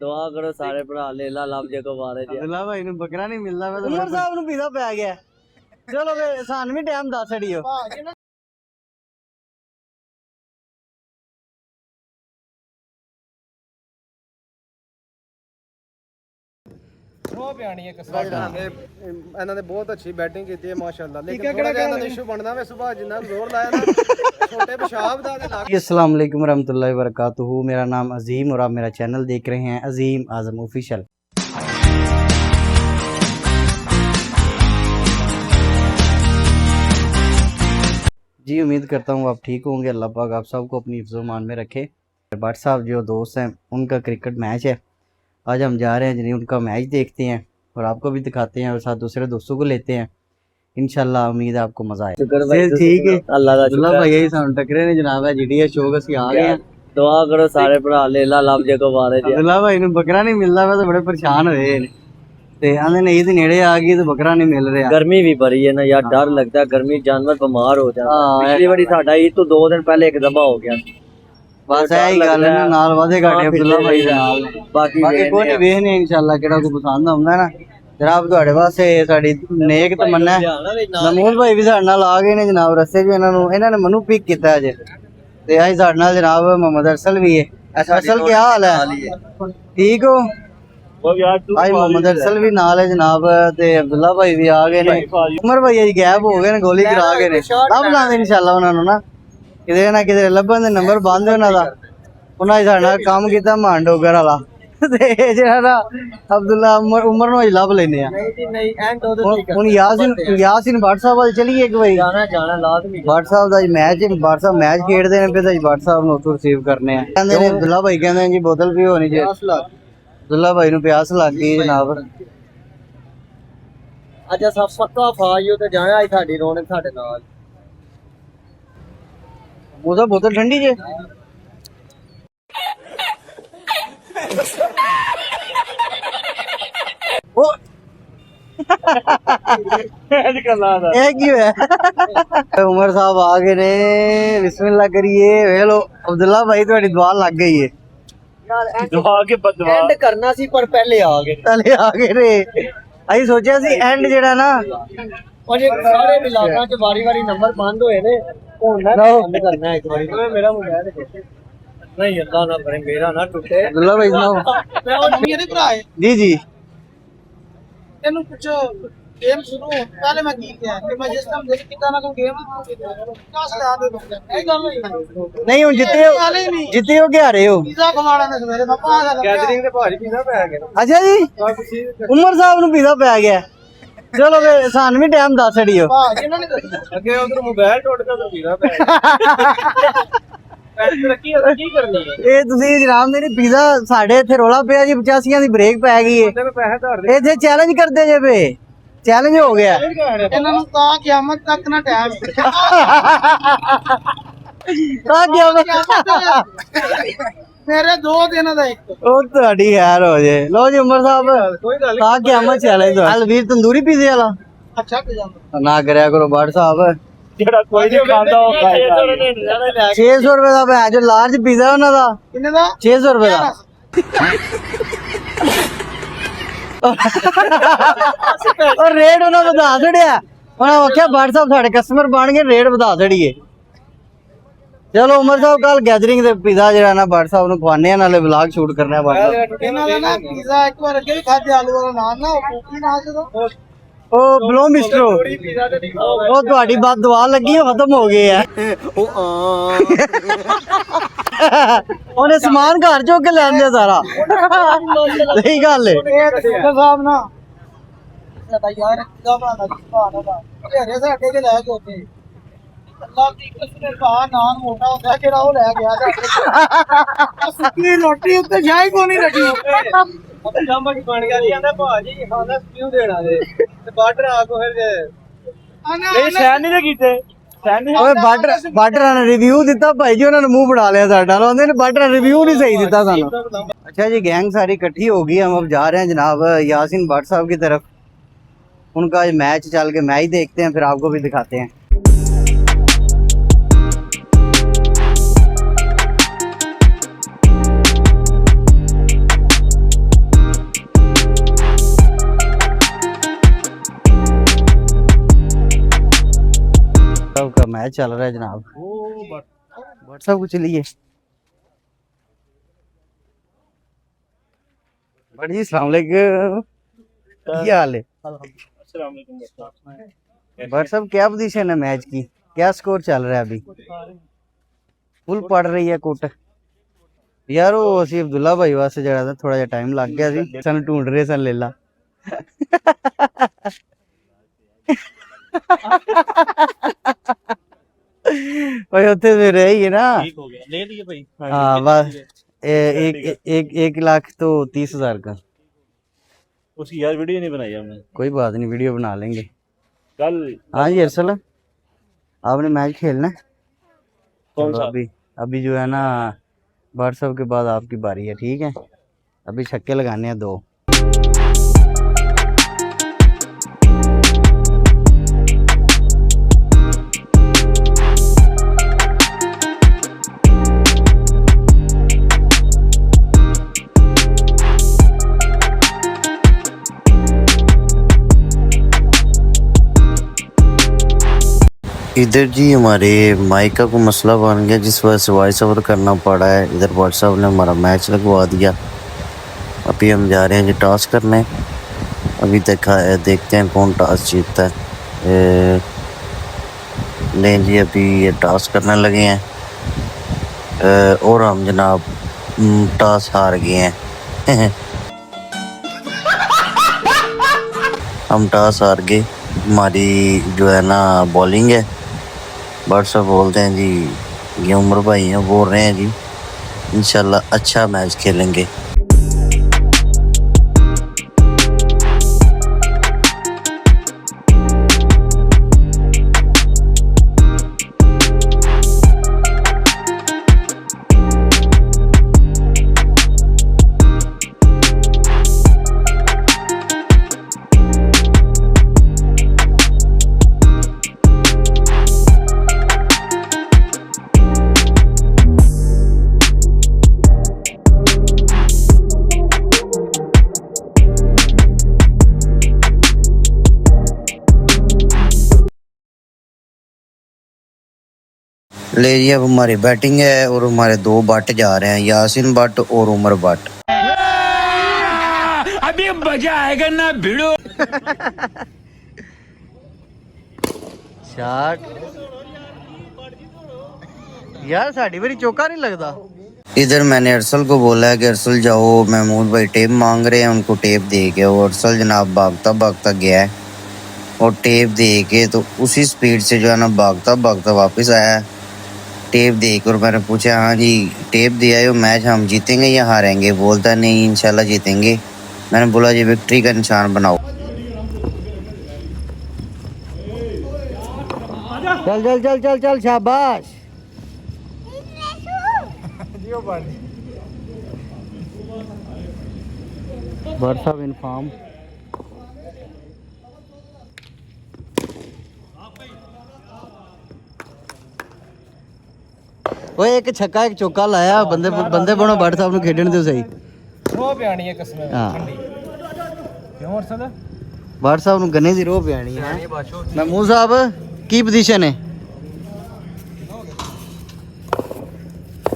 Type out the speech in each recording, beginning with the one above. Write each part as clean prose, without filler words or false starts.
दुआ करो सारे भरा लेला लब जे को बारे जी अब्दुल्ला भाई ਨੂੰ ਬੱਕਰਾ ਨਹੀਂ ਮਿਲਦਾ ਵਾ ਉਮਰ ਸਾਹਿਬ ਨੂੰ ਪੀਜ਼ਾ ਪੈ ਗਿਆ ਚਲੋ ਵੇ ਸਾਨੂੰ ਵੀ ਟਾਈਮ ਦੱਸ ਛੜੀਓ ਬਹੁਤ ਪਿਆਣੀ ਹੈ ਕਸਮ ਇਹਨਾਂ ਨੇ ਬਹੁਤ ਅੱਛੀ ਬੈਟਿੰਗ ਕੀਤੀ ਹੈ ਮਾਸ਼ਾਅੱਲਾ ਲੇਕਿਨ ਥੋੜਾ ਜਿਹਾ ਇਹਨਾਂ ਦਾ ਇਸ਼ੂ ਬਣਦਾ ਵੇ ਸੁਭਾ ਜਿੰਨਾ ਜ਼ੋਰ ਲਾਇਆ ਨਾ छोटे पेशाब दा ते लग अस्सलाम वालेकुम रहमतुल्लाहि व बरकातुहू। मेरा नाम अजीम और आप मेरा चैनल देख रहे हैं अजीम आजम ऑफिशियल। जी उम्मीद करता हूँ आप ठीक होंगे। अल्लाह पाक आप सबको अपनी हिफ्ज़-ओ-मान में रखे। भट्ट साहब जो दोस्त हैं उनका क्रिकेट मैच है, आज हम जा रहे हैं जिन्हें उनका मैच देखते हैं और आपको भी दिखाते हैं और साथ दूसरे दोस्तों को लेते हैं। इंशाल्लाह उम्मीद है आपको मजा आए। ठीक है अल्लाह दा शुक्र भाई यही साउंड टकरे ने जनाब है जीडी शौक ਅਸੀਂ आ गए हैं। दुआ करो सारे भरा लेला लब जे को बारे जी अब्दुल्ला भाई ਨੂੰ ਬੱਕਰਾ ਨਹੀਂ ਮਿਲਦਾ ਵਾ ਤਾਂ ਬੜੇ ਪਰੇਸ਼ਾਨ ਹੋਏ ਨੇ ਤੇ ਆਂਦੇ ਨੇ ਈਦ ਨੇੜੇ ਆ ਗਈ ਤੇ ਬੱਕਰਾ ਨਹੀਂ ਮਿਲ ਰਿਹਾ। गर्मी भी बड़ी है ना यार, डर लगता है गर्मी जानवर बीमार हो जाता है। पिछली बारी साडा ईद तो 2 दिन पहले एक दफा हो गया। बस यही गल है ਨਾਲ ਵਾਦੇ ਘਾਟੇ ਅਬਦੁੱਲਾ ਭਾਈ ਦੇ ਨਾਲ बाकी ਕੋਈ ਵੇਖਨੇ ਇਨਸ਼ਾਅੱਲਾ ਕਿਹੜਾ ਕੋ ਪਸੰਦ ਆਉਂਦਾ ਨਾ जनाब ਤੁਹਾਡੇ ਵਾਸਤੇ ਸਾਡੀ ਨੇਕ ਤਮੰਨਾ ਹੈ। ਨਮੂਦ ਭਾਈ ਵੀ ਸਾਡੇ ਨਾਲ ਆ ਗਏ ਨੇ ਜਨਾਬ ਰਸਤੇ 'ਚ ਇਹਨਾਂ ਨੇ ਮੈਨੂੰ ਪਿਕ ਕੀਤਾ ਅੱਜ ਤੇ ਅੱਜ ਸਾਡੇ ਨਾਲ ਜਨਾਬ ਮੁਹੰਮਦ ਅਰਸਲ ਵੀ ਹੈ। ਅਰਸਲ ਕੀ ਹਾਲ ਹੈ? ਠੀਕ ਹੋ? आज मोहम्मद अरसल भी नाल है जनाब ते अब्दुल्ला भाई भी आ गए ने। उमर भाई जी गैप हो गए ने, गोली करा गए ने। लब लांगे इंशाल्लाह उन्हां नु ना किते लभन दे नंबर बंद उन्हां दा। उन्हां साडे नाल काम कीता मान डोगर वाला ते जेड़ा अब्दुल्ला उमर नु लब लेने आ। नहीं एंड हो हुन यासीन भट्ट साहब वाल चलिए एक भाई जाना लाजमी। भट्ट साहब दा मैच भट्ट साहब मैच खेडदे ने फिर भट्ट साहब नु उत्थों रिसीव करने आ। कहंदे ने अब्दुल्ला भाई कहंदे जी बोतल भी होनी चाहिए। अब्दुल्ला भाई नु प्यास लग गई जनाब। अच्छा सब पक्का फाजियो ते जाना आज साडी रौनक साडे नाल। मुझे बोतल ठंडी जे ओ उमर साहब आ गए ने, बिस्मिल्लाह करिए। हेलो अब्दुल्ला भाई थोड़ी दुआ लग गई है। दुआ के बदवा एंड करना सी पर पहले आ गए रे। ਅਸੀਂ ਸੋਚਿਆ ਸੀ ਐਂਡ ਜਿਹੜਾ ਨਾ और ये सारे इलाकों च वारी नंबर बंद होए ने ਹੁਣ ਨਾ बंद करना एक बारी। मेरा मोबाइल नहीं अल्लाह ना करे मेरा ना टूटे। अब्दुल्ला भाई सुनाओ। मैं और मेरे भरा है जी जी ਇਹਨੂੰ ਪੁੱਛੋ गेम शुरू पहले मैं की किया कि मैं जिस टाइम देख कितना ना कोई गेम क्या सलाह दे दूंगा ਇਹ ਗੱਲ ਨਹੀਂ नहीं हूं जिते हो क्या रहे हो ਪੀਜ਼ਾ ਖਵਾਣਾ ਨੇ ਸਵੇਰੇ ਪਾਪਾ ਆ ਗਿਆ ਗੈਦਰਿੰਗ ਦੇ ਭਾਜੀ ਪੀਜ਼ਾ ਪੈ ਗਿਆ। अच्छा जी उमर साहब नु पिज़्ज़ा पै गया। चलो वे सानू भी टाइम दस छड़ियो। ਭਾਜੀ ਇਹਨਾਂ ਨੇ ਅੱਗੇ ਉਧਰ ਮੋਬਾਈਲ ਟੁੱਟ ਗਿਆ ਤਾਂ ਪੀਜ਼ਾ ਪੈ ਗਿਆ। ਪੈਸੇ ਰੱਖੀ ਕੀ ਕਰਨੀ ਹੈ ਇਹ ਤੁਸੀਂ ਜਨਾਬ ਨੇ ਪਿਜ਼ਾ ਸਾਡੇ ਇੱਥੇ ਰੋਲਾ ਪਿਆ ਜੀ 85 ਦੀ ਬ੍ਰੇਕ ਪੈ ਗਈ ਏ। ਤੇ ਪੈਸੇ ਧਾਰ ਦੇ ਇੱਥੇ ਚੈਲੰਜ ਕਰਦੇ ਜੇ ਵੇ ਚੈਲੰਜ ਹੋ ਗਿਆ। ਇਹਨਾਂ ਨੂੰ ਤਾਂ ਕਿਆਮਤ ਤੱਕ ਨਾ ਟਾਈਮ ਤਾਂ ਕਿਆ ਮੇਰੇ 2 ਦਿਨਾਂ ਦਾ ਇੱਕ ਉਹ ਤੁਹਾਡੀ ਖੈਰ ਹੋ ਜੇ। ਲੋ ਜੀ ਉਮਰ ਸਾਹਿਬ ਕੋਈ ਗੱਲ ਤਾਂ ਕਿਆਮਤ ਚੈਲੰਜ ਹਲਵੀਰ ਤੰਦੂਰੀ ਪੀਜ਼ੇ ਵਾਲਾ ਅੱਛਾ ਕਿ ਜਾਂਦਾ ਨਾ ਕਰਿਆ ਕਰੋ ਭੱਟ ਸਾਹਿਬ। ਜਿਹੜਾ ਕੋਈ ਨਹੀਂ ਖਾਂਦਾ ਉਹ ਖਾਏਗਾ। 600 ਰੁਪਏ ਦਾ ਭੈਣ ਜੋ ਲਾਰਜ ਪੀਜ਼ਾ ਉਹਨਾਂ ਦਾ ਕਿੰਨੇ ਦਾ 600 ਰੁਪਏ ਦਾ। और रेट उन्होंने बता छड़िया। उन्होंने आख्या भट्ट साहब साढ़े कस्टमर बन गए रेट बता छड़िए। चलो उमर साहब कल गैदरिंग दे पिज़्ज़ा जेड़ा ना भट्ट साहब नु खवाने नाले व्लॉग शूट करना भट्ट साहब। ਇਹਨਾਂ ਦਾ ਨਾ ਪੀਜ਼ਾ ਇੱਕ ਵਾਰ ਅੱਗੇ ਵੀ ਖਾਦੇ ਆਲੂ ਵਾਲਾ ਨਾਨ ਨਾ ਉਹ ਕੀ ਨਾਮ ਸੀ ਉਹਦਾ ओ ब्लो मिस्ट्रो ਪੀਜ਼ਾ ਤੇ ਨਹੀਂ ओ ਤੁਹਾਡੀ ਬਾਤ ਦੁਆ ਲੱਗੀ ਹੈ ਖਤਮ ਹੋ ਗਈ ਹੈ। ਉਹਨੇ ਸਮਾਨ ਘਰ ਚੁੱਕ ਕੇ ਲੈ ਲਿਆ ਸਾਰਾ। ਸਹੀ ਗੱਲ ਹੈ। ਇਹ ਡਾਕਟਰ ਸਾਹਿਬ ਨਾ ਸਾਡਾ ਯਾਰ ਕਿਦਾ ਬਣਾਦਾ ਭਾਣਾ ਦਾ ਘਰੇ ਸਾਡੇ ਕੇ ਲੈ ਕੇ ਉੱਥੇ ਅੱਲਾਹ ਦੀ ਕਸਮ ਭਾ ਨਾਨ ਮੋਟਾ ਹੁੰਦਾ ਜਿਹੜਾ ਉਹ ਲੈ ਗਿਆ ਸੁੱਕੀ ਰੋਟੀ ਉੱਤੇ ਜਾਈ ਕੋ ਨਹੀਂ ਰੱਖੀ ਉੱਤੇ ਜੰਮ ਕੀ ਬਣ ਗਿਆ ਜਾਂਦਾ ਭਾਜੀ ਖਾਣਾ ਕਿਉਂ ਦੇਣਾ ਦੇ ਤੇ ਬਾਰਡਰ ਆ ਕੋ ਫਿਰ ਨਹੀਂ ਸੈਨ ਨਹੀਂ ਕੀਤੇ ਓਏ ਬਾਟਰਾਂ ਨੇ ਰਿਵਿਊ ਦਿੱਤਾ ਭਾਈ ਜੀ ਉਹਨਾਂ ਨੇ ਮੂੰਹ ਬਣਾ ਲਿਆ ਸਾਡਾ। ਉਹਨੇ ਨੇ ਬਾਟਰਾਂ ਰਿਵਿਊ नहीं सही ਦਿੱਤਾ ਸਾਨੂੰ। अच्छा जी गैंग सारी इकट्ठी हो गई। हम अब जा रहे हैं जनाब यासीन भट्ट साहब की तरफ। उनका मैच चल के मैच देखते हैं फिर आपको भी दिखाते हैं। मैच चल रहा है जनाब। व्हाट्सएप को चलिए। बड़ी अस्सलाम वालेकुम, क्या हाल है? व्हाट्सएप क्या पोजीशन है मैच की, क्या स्कोर चल रहा है अभी? फुल पड़ रही है कुट यार। वो ਅਸੀਂ ਅਬਦੁੱਲਾ ਭਾਈ ਵਾਸਤੇ ਜਿਹੜਾ ਥੋੜਾ ਜਿਹਾ ਟਾਈਮ ਲੱਗ ਗਿਆ ਸੀ, ਸਾਨੂੰ ਢੂੰਡ ਰਹੇ ਸਨ ਲੇਲਾ। भाई उत्थे से रही है ना, ठीक हो गया, ले लिए भाई। हाँ बस एक लाख तो 30,000 का। उसकी यार वीडियो नहीं बनाई हमने। कोई बात नहीं, वीडियो बना लेंगे कल। हाँ जी अरसल, आपने मैच खेलना है? कौन सा? अभी जो है ना व्हाट्सएप के बाद आपकी बारी है, ठीक है? अभी छक्के लगाने हैं 2। इधर जी हमारे माइक का कोई मसला बन गया, जिस वजह से वॉइस ओवर करना पड़ा है। इधर व्हाट्सएप ने हमारा मैच लगवा दिया। अभी हम जा रहे हैं जी टॉस करने। अभी देखते हैं कौन टॉस जीतता है। नहीं जी अभी ये टॉस करने लगे हैं और हम जनाब टॉस हार गए हैं। हम टॉस हार गए। हमारी जो है ना बॉलिंग है। व्हाट्सएप बोलते हैं जी, ये उमर भाई हैं, बोल रहे हैं जी इंशाल्लाह अच्छा मैच खेलेंगे। ले जी अब हमारी बैटिंग है और हमारे 2 बट जा रहे हैं, यासीन बट और उमर बट। अभी मजा आएगा ना भिड़ो। शॉट यार साड़ी बारी चौका नहीं लगता। इधर मैंने अरसल को बोला है कि अरसल जाओ, महमूद भाई टेप मांग रहे हैं, उनको टेप दे के। और अरसल जनाब भागता भागता गया है और टेप दे के तो उसी स्पीड से जो है ना भागता भागता वापस आया है टेप देकर। मैंने पूछा हाँ जी टेप दिया है, मैच हम जीतेंगे या हारेंगे? बोलता नहीं इंशाल्लाह जीतेंगे। मैंने बोला जी विक्ट्री का निशान बनाओ। चल चल चल चल चल शाबाश। WhatsApp inform. ओए एक छक्का एक चौका लाया, बंदे बनो भट्ट साहब ਨੂੰ ਖੇਡਣ ਦਿਓ ਸਹੀ। ਰੋਹ ਪਿਆਣੀ ਹੈ ਕਸਮ ਹਾਂ ਠੰਡੀ ਕਿਉਂ ਅਰਸਦ? ਭੱਟ ਸਾਹਿਬ ਨੂੰ ਗੰਨੇ ਦੀ ਰੋਹ ਪਿਆਣੀ ਹੈ। ਮਹਿਮੂਦ ਸਾਹਿਬ ਕੀ ਪੋਜੀਸ਼ਨ ਹੈ?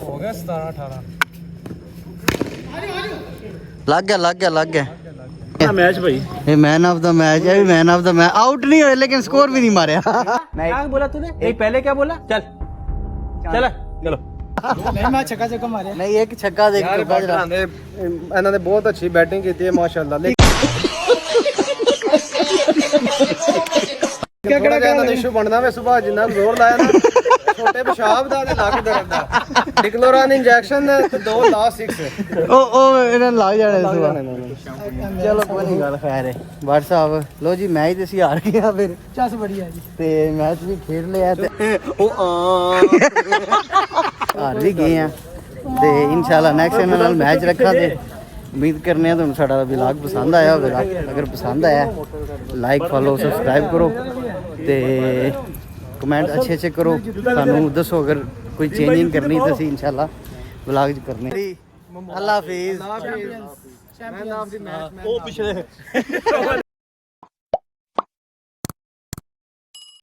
ਹੋ ਗਿਆ 17 18 ਲੱਗ ਗਿਆ मैच भाई। ये मैन ऑफ द मैच है, man of the match. Out नहीं हुए लेकिन स्कोर भी नहीं मारा। क्या बोला तूने? एक पहले क्या बोला? चल चलो नहीं मैं छक्का मारे नहीं, एक छक्का देख के ਇਹਨਾਂ ਨੇ ਬਹੁਤ ਅੱਛੀ ਬੈਟਿੰਗ ਕੀਤੀ ਹੈ ਮਾਸ਼ਾਅੱਲਾ। ਕਿਹੜਾ ਇਹਨਾਂ ਦਾ ਇਸ਼ੂ ਬਣਦਾ ਵੇ ਸੁਭਾ ਜਿੰਨਾ ਜ਼ੋਰ ਲਾਇਆ ਨਾ ਛੋਟੇ ਪਿਸ਼ਾਬ ਦਾ ਤੇ ਲੱਗ ਦਰਦ ਦਾ ਡਿਕਲੋਰਾਨ ਇੰਜੈਕਸ਼ਨ ਤੇ 2 ਲਾਸ 6 ਉਹ ਇਹਨਾਂ ਨੂੰ ਲੱਗ ਜਾਣੇ ਸੁਭਾ। ਚਲੋ ਕੋਈ ਨਹੀਂ ਗੱਲ ਖੈਰ ਹੈ। ਭੱਟ ਸਾਹਿਬ ਲੋ ਜੀ ਮੈਚ ਤੇ ਅਸੀਂ ਹਾਰ ਗਏ ਆ ਫਿਰ। ਚੱਸ ਬੜੀਆ ਜੀ ਤੇ ਮੈਚ ਵੀ ਖੇਡ ਲਿਆ ਤੇ ਉਹ ਹਾਰ ਵੀ ਗਏ ਆ ਤੇ ਇਨਸ਼ਾਅੱਲਾ ਨੈਕਸਟ ਇਹਨਾਂ ਨਾਲ ਮੈਚ ਰੱਖਾਂਗੇ। उम्मीद करने हैं ਤੁਹਾਨੂੰ ਸਾਡਾ ਵਲੌਗ ਪਸੰਦ ਆਇਆ ਹੋਵੇਗਾ। ਅਗਰ ਪਸੰਦ ਆਇਆ ਲਾਈਕ ਫੋਲੋ ਸਬਸਕ੍ਰਾਈਬ ਕਰੋ ਤੇ ਕਮੈਂਟ ਅੱਛੇ ਕਰੋ। ਸਾਨੂੰ ਦੱਸੋ ਅਗਰ ਕੋਈ ਚੇਂਜਿੰਗ ਕਰਨੀ ਤਾਂ ਅਸੀਂ ਇਨਸ਼ਾਅੱਲਾ ਵਲੌਗ ਚ ਕਰਨੇ। ਅੱਲਾ ਹਾਫਿਜ਼। ਚੈਂਪੀਅਨਸ ਉਹ ਪਿਛਲੇ